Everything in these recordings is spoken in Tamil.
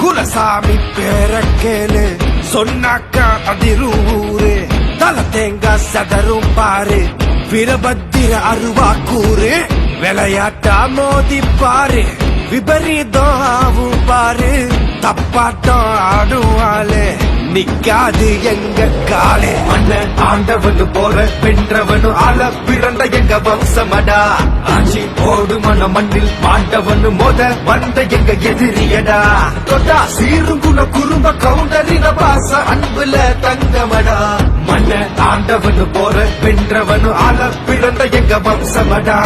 குலசாமி பேர கேளு சொன்னாக்கா அதிரூரு தல தேங்காய் சதரும் பாரு வீரபத்திர அருவா கூறு விளையாட்டா மோதி பாரு விபரீதம் ஆவும் பாரு தப்பாட்டம் ஆடுவாளே நிக்காது எங்க காலே மன்ன ஆண்டவனு போற வென்றவனு ஆள பிறந்த எங்க வம்சமடா ஆட்சி போடு மன மண்ணில் மாண்டவனு மோத வந்த எங்க எதிரியடா தொட்டா சீருங்குல குறும்ப கவுண்டரின பாச அன்புல தங்கமடா மன்ன ஆண்டவனு போற வென்றவனு ஆள பிறந்த எங்க வம்சமடா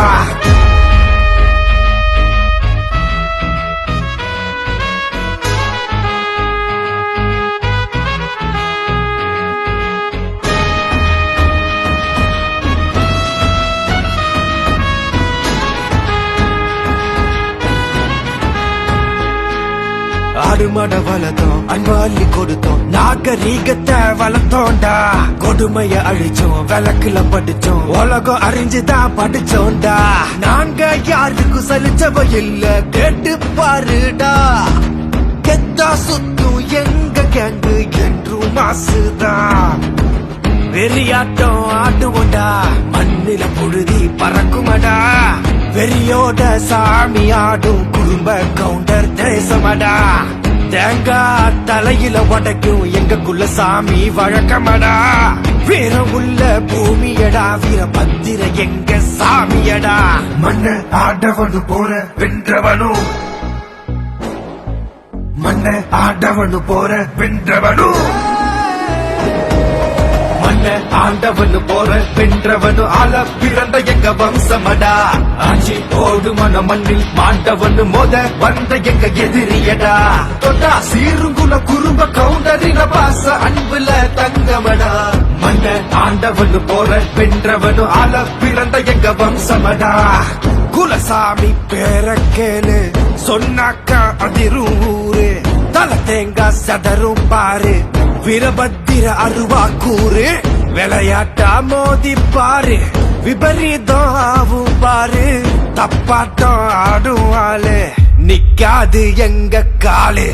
ஆடுமட வளர்த்தோம் அன்பாலி கொடுத்தோம் நாகரீகத்தை வளர்த்தோண்டா கொடுமைய அழிச்சோம் விளக்குல படிச்சோம் உலகம் அறிஞ்சுதான் படிச்சோண்டா நாங்க யாருக்கும் சலிச்சவ இல்ல கேட்டு பாருடா கெத்தா சுத்தும் எங்க கேங்கு என்றும் மாசுதான் வெறியாட்டம் ஆடுவோண்டா மண்ணில புழுதி பறக்குமடா வெறியோட சாமி ஆடும் குடும்ப கவுண்டர் தேசமடா தேங்காய் தலையில உடைக்கும் எங்கக்குள்ள சாமி வழக்கமடா வீர உள்ள பூமியடா வீரபத்திர எங்க சாமியடா மண்ண ஆடவனு போற வென்றவனும் மண்ண ஆடவனு போற வென்றவனும் ஆண்டவனு போற வென்றவனு ஆள பிறந்த எங்க வம்சமடா ஆட்சி போடு மன மண்ணில் மாண்டவனு மோத வந்த எங்க எதிரியடா தொட்டா சீருங்குல குறும்ப கவுண்டரின பாச அன்புல தங்கமடா மன்ன ஆண்டவனு போற வென்றவனு ஆள பிறந்த எங்க வம்சமடா குலசாமி பேர கேளு சொன்னாக்கா அதிரூரு தல தேங்காய் சதரும் பாரு வீரபத்திர அருவா கூறு விளையாட்டா மோதி பாரு விபரீதம் ஆவும் பாரு தப்பாட்டம் ஆடுவாளே நிக்காது எங்க காலே